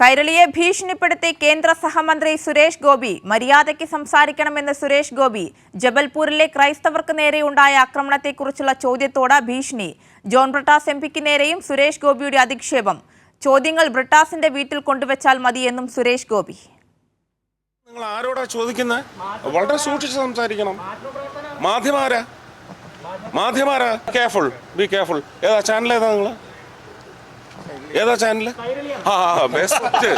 കൈരളിയെ ഭീഷണിപ്പെടുത്തി കേന്ദ്ര സഹമന്ത്രി സുരേഷ് ഗോപി. മര്യാദയ്ക്ക് സംസാരിക്കണമെന്ന് സുരേഷ് ഗോപി. ജബൽപൂരിലെ ക്രൈസ്തവർക്ക് നേരെയുണ്ടായ ആക്രമണത്തെക്കുറിച്ചുള്ള ചോദ്യത്തോട് ഭീഷണി. ജോൺ ബ്രിട്ടാസ് എംപിക്ക് നേരെയും സുരേഷ് ഗോപിയുടെ അധിക്ഷേപം. ചോദ്യങ്ങൾ ബ്രിട്ടാസിന്റെ വീട്ടിൽ കൊണ്ടുവച്ചാൽ മതിയെന്നും സുരേഷ് ഗോപി. നിങ്ങൾ ആരോടാ ചോദിക്കുന്നത്? വളരെ സൂക്ഷിച്ച് സംസാരിക്കണം. മാധ്യമാരാ കെയർഫുൾ, ബി കെയർഫുൾ. ഏതാ ചാനൽ? ഏതാ ചാനല്? ബെസ്റ്റ്.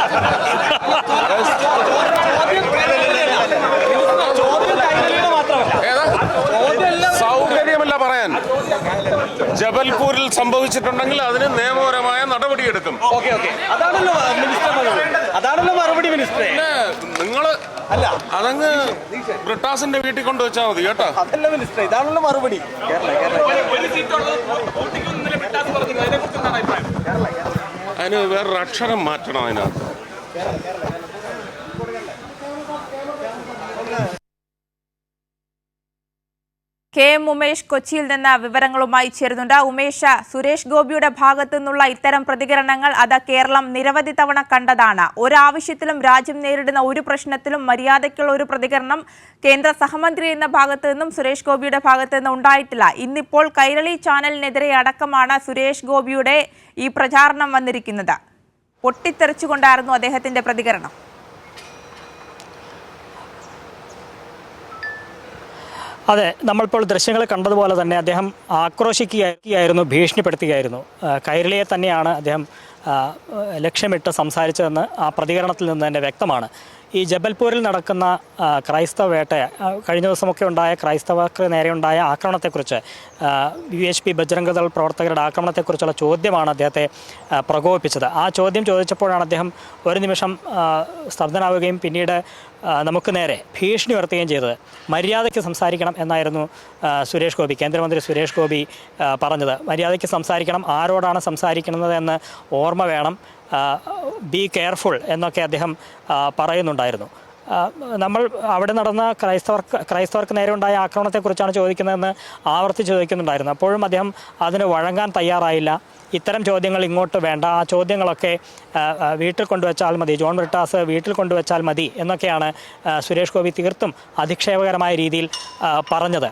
സൗകര്യമല്ല പറയാൻ. ജബൽപൂരിൽ സംഭവിച്ചിട്ടുണ്ടെങ്കിൽ അതിന് നിയമപരമായ നടപടിയെടുക്കും. അതാണല്ലോ മറുപടി മിനിസ്റ്ററെ. നിങ്ങള് അതങ്ങ് ബ്രിട്ടാസിന്റെ വീട്ടിൽ കൊണ്ടുവച്ചാൽ മതി കേട്ടോ. അതല്ല മിനിസ്റ്റർ, ഇതാണല്ലോ മറുപടി. അതിന് വേറൊരു അക്ഷരം മാറ്റണം അതിനകത്ത്. കെ എം ഉമേഷ് കൊച്ചിയിൽ നിന്ന് വിവരങ്ങളുമായി ചേരുന്നുണ്ട്. ഉമേഷ്, സുരേഷ് ഗോപിയുടെ ഭാഗത്തു നിന്നുള്ള ഇത്തരം പ്രതികരണങ്ങൾ അത് കേരളം നിരവധി തവണ കണ്ടതാണ്. ഒരാവശ്യത്തിലും രാജ്യം നേരിടുന്ന ഒരു പ്രശ്നത്തിലും മര്യാദയ്ക്കുള്ള ഒരു പ്രതികരണം കേന്ദ്ര സഹമന്ത്രി എന്ന ഭാഗത്തു നിന്നും സുരേഷ് ഗോപിയുടെ ഭാഗത്തു നിന്നും ഉണ്ടായിട്ടില്ല. ഇന്നിപ്പോൾ കൈരളി ചാനലിനെതിരെ അടക്കമാണ് സുരേഷ് ഗോപിയുടെ ഈ പ്രചാരണം വന്നിരിക്കുന്നത്. പൊട്ടിത്തെറിച്ചുകൊണ്ടായിരുന്നു അദ്ദേഹത്തിന്റെ പ്രതികരണം. അതെ, നമ്മളിപ്പോൾ ദൃശ്യങ്ങൾ കണ്ടതുപോലെ തന്നെ അദ്ദേഹം ആക്രോശിക്കുകയായിരുന്നു, ഭീഷണിപ്പെടുത്തുകയായിരുന്നു. കൈരളിയെ തന്നെയാണ് അദ്ദേഹം ലക്ഷ്യമിട്ട് സംസാരിച്ചതെന്ന് ആ പ്രതികരണത്തിൽ നിന്ന് തന്നെ വ്യക്തമാണ്. ഈ ജബൽപൂരിൽ നടക്കുന്ന ക്രൈസ്തവ വേട്ട, കഴിഞ്ഞ ദിവസമൊക്കെ ഉണ്ടായ ക്രൈസ്തവർക്ക് നേരെയുണ്ടായ ആക്രമണത്തെക്കുറിച്ച്, VHP ബജ്രംഗദൾ പ്രവർത്തകരുടെ ആക്രമണത്തെക്കുറിച്ചുള്ള ചോദ്യമാണ് അദ്ദേഹത്തെ പ്രകോപിപ്പിച്ചത്. ആ ചോദ്യം ചോദിച്ചപ്പോഴാണ് അദ്ദേഹം ഒരു നിമിഷം സ്തബ്ധനാവുകയും പിന്നീട് നമുക്ക് നേരെ ഭീഷണി ഉയർത്തുകയും ചെയ്തത്. മര്യാദയ്ക്ക് സംസാരിക്കണം എന്നായിരുന്നു സുരേഷ് ഗോപി, കേന്ദ്രമന്ത്രി സുരേഷ് ഗോപി പറഞ്ഞത്. മര്യാദയ്ക്ക് സംസാരിക്കണം, ആരോടാണ് സംസാരിക്കുന്നത് എന്ന് ഓർമ്മ വേണം, ബി കെയർഫുൾ എന്നൊക്കെ അദ്ദേഹം പറയുന്നുണ്ടായിരുന്നു. നമ്മൾ അവിടെ നടന്ന ക്രൈസ്തവർക്ക് നേരെ ഉണ്ടായ ആക്രമണത്തെക്കുറിച്ചാണ് ചോദിക്കുന്നതെന്ന് ആവർത്തിച്ച് ചോദിക്കുന്നുണ്ടായിരുന്നു. അപ്പോഴും അദ്ദേഹം അതിന് വഴങ്ങാൻ തയ്യാറായില്ല. ഇത്തരം ചോദ്യങ്ങൾ ഇങ്ങോട്ട് വേണ്ട, ആ ചോദ്യങ്ങളൊക്കെ വീട്ടിൽ കൊണ്ടുവച്ചാൽ മതി, ജോൺ ബ്രിട്ടാസ് വീട്ടിൽ കൊണ്ടുവച്ചാൽ മതി എന്നൊക്കെയാണ് സുരേഷ് ഗോപി തീർത്തും അധിക്ഷേപകരമായ രീതിയിൽ പറഞ്ഞത്.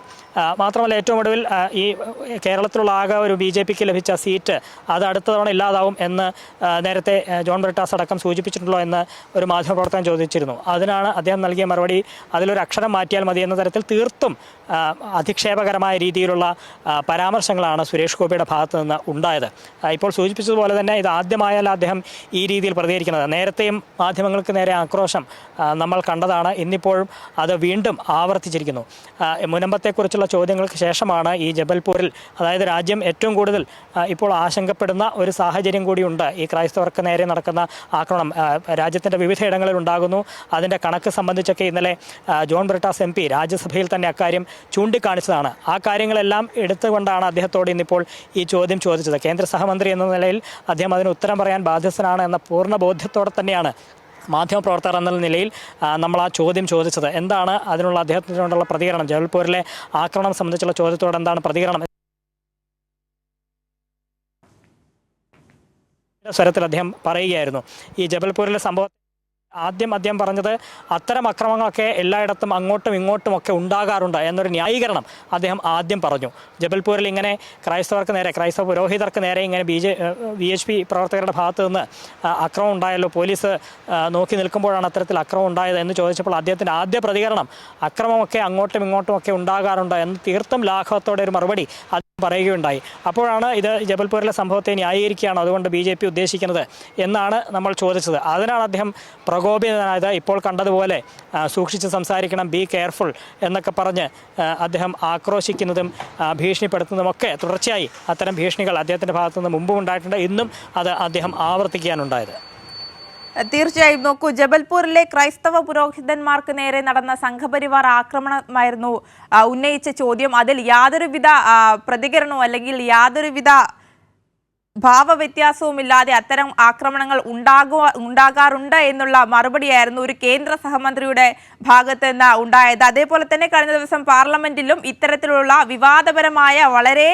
മാത്രമല്ല, ഏറ്റവും ഒടുവിൽ ഈ കേരളത്തിലുള്ള ആകെ ഒരു BJPക്ക് ലഭിച്ച സീറ്റ് അത് അടുത്ത തവണ ഇല്ലാതാവും എന്ന് നേരത്തെ ജോൺ ബ്രിട്ടാസ് അടക്കം സൂചിപ്പിച്ചിട്ടുണ്ടല്ലോ എന്ന് ഒരു മാധ്യമപ്രവർത്തകൻ ചോദിച്ചിരുന്നു. അതിനാണ് അദ്ദേഹം നൽകിയ മറുപടി, അതിലൊരു അക്ഷരം മാറ്റിയാൽ മതി എന്ന തരത്തിൽ തീർത്തും അധിക്ഷേപകരമായ രീതിയിലുള്ള പരാമർശങ്ങളാണ് സുരേഷ് ഗോപിയുടെ ഭാഗത്തു നിന്ന് ഉണ്ടായത്. ഇപ്പോൾ സൂചിപ്പിച്ചതുപോലെ തന്നെ ഇത് ആദ്യമായല്ല അദ്ദേഹം ഈ രീതിയിൽ പ്രതികരിക്കുന്നത്. നേരത്തെയും മാധ്യമങ്ങൾക്ക് നേരെ ആക്രോശം നമ്മൾ കണ്ടതാണ്. ഇന്നിപ്പോഴും അത് വീണ്ടും ആവർത്തിച്ചിരിക്കുന്നു. മുനമ്പത്തെക്കുറിച്ചുള്ള ചോദ്യങ്ങൾക്ക് ശേഷമാണ് ഈ ജബൽപൂരിൽ, അതായത് രാജ്യം ഏറ്റവും കൂടുതൽ ഇപ്പോൾ ആശങ്കപ്പെടുന്ന ഒരു സാഹചര്യം കൂടിയുണ്ട്. ഈ ക്രൈസ്തവർക്ക് നേരെ നടക്കുന്ന ആക്രമണം രാജ്യത്തിൻ്റെ വിവിധയിടങ്ങളിൽ ഉണ്ടാകുന്നു. അതിൻ്റെ കണക്ക് സംബന്ധിച്ചൊക്കെ ഇന്നലെ ജോൺ ബ്രിട്ടാസ് MP രാജ്യസഭയിൽ തന്നെ അക്കാര്യം ചൂണ്ടിക്കാണിച്ചതാണ്. ആ കാര്യങ്ങളെല്ലാം എടുത്തുകൊണ്ടാണ് അദ്ദേഹത്തോട് ഇന്നിപ്പോൾ ഈ ചോദ്യം ചോദിച്ചത്. കേന്ദ്ര സഹമന്ത്രി എന്ന നിലയിൽ അദ്ദേഹം അതിന് ഉത്തരം പറയാൻ ബാധ്യസ്ഥനാണ് എന്ന പൂർണ്ണ ബോധ്യത്തോടെ തന്നെയാണ് മാധ്യമപ്രവർത്തകർ എന്ന നിലയിൽ നമ്മൾ ആ ചോദ്യം ചോദിച്ചത്. എന്താണ് അതിനുള്ള അദ്ദേഹത്തിനോടുള്ള പ്രതികരണം? ജബൽപൂരിലെ ആക്രമണം സംബന്ധിച്ചുള്ള ചോദ്യത്തോട് എന്താണ് പ്രതികരണം? സ്വരത്തിൽ അദ്ദേഹം പറയുകയായിരുന്നു. ഈ ജബൽപൂരിലെ സംഭവം ആദ്യം അദ്ദേഹം പറഞ്ഞത് അത്തരം അക്രമങ്ങളൊക്കെ എല്ലായിടത്തും അങ്ങോട്ടും ഇങ്ങോട്ടും ഒക്കെ ഉണ്ടാകാറുണ്ട് എന്നൊരു ന്യായീകരണം അദ്ദേഹം ആദ്യം പറഞ്ഞു. ജബൽപൂരിൽ ഇങ്ങനെ ക്രൈസ്തവർക്ക് നേരെ, ക്രൈസ്തവ പുരോഹിതർക്ക് നേരെ ഇങ്ങനെ VHP പ്രവർത്തകരുടെ ഭാഗത്തു നിന്ന് അക്രമം ഉണ്ടായല്ലോ, പോലീസ് നോക്കി നിൽക്കുമ്പോഴാണ് അത്തരത്തിൽ അക്രമം ഉണ്ടായത് എന്ന് ചോദിച്ചപ്പോൾ അദ്ദേഹത്തിൻ്റെ ആദ്യ പ്രതികരണം അക്രമമൊക്കെ അങ്ങോട്ടും ഇങ്ങോട്ടും ഒക്കെ ഉണ്ടാകാറുണ്ട് എന്ന് തീർത്തും ലാഘവത്തോടെ ഒരു മറുപടി അദ്ദേഹം പറയുകയുണ്ടായി. അപ്പോഴാണ് ഇത് ജബൽപൂരിലെ സംഭവത്തെ ന്യായീകരിക്കുകയാണ് അതുകൊണ്ട് BJP ഉദ്ദേശിക്കുന്നത് എന്നാണ് നമ്മൾ ചോദിച്ചത്. അതിനാണ് അദ്ദേഹം പ്രകോപിതനായത്. ഇപ്പോൾ കണ്ടതുപോലെ സൂക്ഷിച്ച് സംസാരിക്കണം, ബി കെയർഫുൾ എന്നൊക്കെ പറഞ്ഞ് അദ്ദേഹം ആക്രോശിക്കുന്നതും ഭീഷണിപ്പെടുത്തുന്നതുമൊക്കെ തുടർച്ചയായി അത്തരം ഭീഷണികൾ അദ്ദേഹത്തിൻ്റെ ഭാഗത്തുനിന്ന് മുമ്പും ഉണ്ടായിട്ടുണ്ട്. ഇന്നും അത് അദ്ദേഹം ആവർത്തിക്കാനുണ്ടായത്. തീർച്ചയായും നോക്കൂ, ജബൽപൂരിലെ ക്രൈസ്തവ പുരോഹിതന്മാർക്ക് നേരെ നടന്ന സംഘപരിവാർ ആക്രമണമായിരുന്നു ഉന്നയിച്ച ചോദ്യം. അതിൽ യാതൊരുവിധ പ്രതികരണവും അല്ലെങ്കിൽ യാതൊരുവിധ ഭാവവ്യത്യാസവുമില്ലാതെ അത്തരം ആക്രമണങ്ങൾ ഉണ്ടാകാറുണ്ട് എന്നുള്ള മറുപടിയായിരുന്നു ഒരു കേന്ദ്ര സഹമന്ത്രിയുടെ ഭാഗത്ത് നിന്ന് ഉണ്ടായത്. അതേപോലെ തന്നെ കഴിഞ്ഞ ദിവസം പാർലമെന്റിലും ഇത്തരത്തിലുള്ള വിവാദപരമായ വളരെ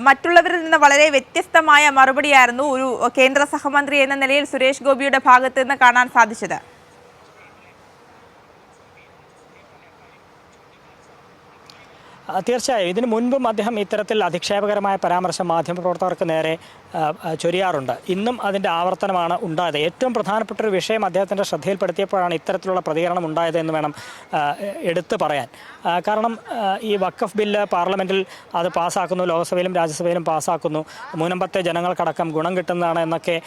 മറ്റുള്ളവരിൽ നിന്ന് വളരെ വ്യത്യസ്തമായ മറുപടിയായിരുന്നു ഒരു കേന്ദ്ര സഹമന്ത്രി എന്ന നിലയിൽ സുരേഷ് ഗോപിയുടെ ഭാഗത്ത് നിന്ന് കാണാൻ സാധിച്ചത്. തീർച്ചയായും ഇതിനു മുൻപും അദ്ദേഹം ഇത്തരത്തിൽ അധിക്ഷേപകരമായ പരാമർശം മാധ്യമപ്രവർത്തകർക്ക് നേരെ ചൊരിയാറുണ്ട്. ഇന്നും അതിൻ്റെ ആവർത്തനമാണ് ഉണ്ടായത്. ഏറ്റവും പ്രധാനപ്പെട്ട ഒരു വിഷയം അദ്ദേഹത്തിൻ്റെ ശ്രദ്ധയിൽപ്പെടുത്തിയപ്പോഴാണ് ഇത്തരത്തിലുള്ള പ്രതികരണം ഉണ്ടായത് എന്ന് വേണം എടുത്തു പറയാൻ. കാരണം ഈ വഖഫ് ബില്ല് പാർലമെൻറ്റിൽ അത് പാസ്സാക്കുന്നു, ലോക്സഭയിലും രാജ്യസഭയിലും പാസ്സാക്കുന്നു, മുനമ്പത്തെ ജനങ്ങൾക്കടക്കം ഗുണം കിട്ടുന്നതാണ് എന്നൊക്കെ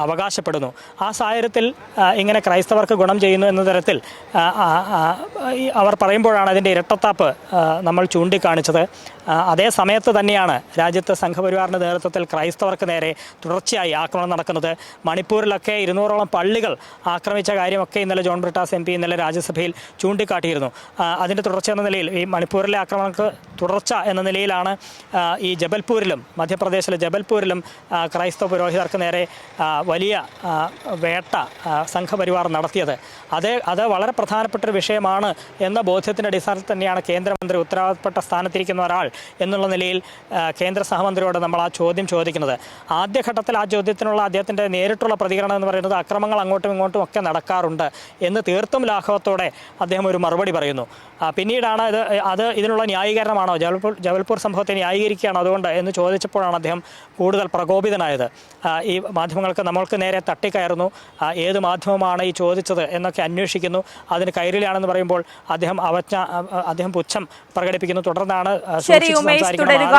അവകാശപ്പെടുന്നു. ആ സാഹചര്യത്തിൽ ഇങ്ങനെ ക്രൈസ്തവർക്ക് ഗുണം ചെയ്യുന്നു എന്ന തരത്തിൽ അവർ പറയുമ്പോഴാണ് അതിൻ്റെ ഇരട്ടത്താപ്പ് നമ്മൾ ചൂണ്ടിക്കാണിച്ചത്. അതേ സമയത്ത് തന്നെയാണ് രാജ്യത്ത് സംഘപരിവാറിൻ്റെ നേതൃത്വത്തിൽ ക്രൈസ്തവർക്ക് നേരെ തുടർച്ചയായി ആക്രമണം നടക്കുന്നത്. മണിപ്പൂരിലൊക്കെ 200ഓളം പള്ളികൾ ആക്രമിച്ച കാര്യമൊക്കെ ഇന്നലെ ജോൺ ബ്രിട്ടാസ് MP ഇന്നലെ രാജ്യസഭയിൽ ചൂണ്ടിക്കാട്ടിയിരുന്നു. അതിൻ്റെ തുടർച്ച എന്ന നിലയിൽ ഈ മണിപ്പൂരിലെ ആക്രമണങ്ങൾക്ക് തുടർച്ച എന്ന നിലയിലാണ് ഈ ജബൽപൂരിലും മധ്യപ്രദേശിലെ ജബൽപൂരിലും ക്രൈസ്തവ പുരോഹിതർക്ക് നേരെ വലിയ വേട്ട സംഘപരിവാർ നടത്തിയത്. അത് വളരെ പ്രധാനപ്പെട്ട ഒരു വിഷയമാണ് എന്ന ബോധ്യത്തിൻ്റെ അടിസ്ഥാനത്തിൽ തന്നെയാണ് കേന്ദ്രമന്ത്രി ഉത്തരവാദപ്പെട്ട സ്ഥാനത്തിരിക്കുന്ന ഒരാൾ എന്നുള്ള നിലയിൽ കേന്ദ്ര സഹമന്ത്രിയോട് നമ്മൾ ആ ചോദ്യം ചോദിക്കുന്നത്. ആദ്യഘട്ടത്തിൽ ആ ചോദ്യത്തിനുള്ള അദ്ദേഹത്തിൻ്റെ നേരിട്ടുള്ള പ്രതികരണം എന്ന് പറയുന്നത് അക്രമങ്ങൾ അങ്ങോട്ടും ഇങ്ങോട്ടും ഒക്കെ നടക്കാറുണ്ട് എന്ന് തീർത്തും ലാഘവത്തോടെ അദ്ദേഹം ഒരു മറുപടി പറയുന്നു. പിന്നീടാണ് അത് ഇതിനുള്ള ന്യായീകരണമാണോ, ജബൽപൂർ സംഭവത്തെ ന്യായീകരിക്കുകയാണോ അതുകൊണ്ട് എന്ന് ചോദിച്ചപ്പോഴാണ് അദ്ദേഹം കൂടുതൽ പ്രകോപിതനായത്. ഈ മാധ്യമങ്ങൾക്ക് നമ്മൾക്ക് നേരെ തട്ടിക്കയറുന്നു, ഏത് മാധ്യമമാണ് ഈ ചോദിച്ചത് എന്നൊക്കെ അന്വേഷിക്കുന്നു, അതിന് കൈരളിയാണെന്ന് പറയുമ്പോൾ അദ്ദേഹം പുച്ഛം പ്രകടിപ്പിക്കുന്നു. തുടർന്നാണ് ശരി ഉമേഷ്, തുടരുക.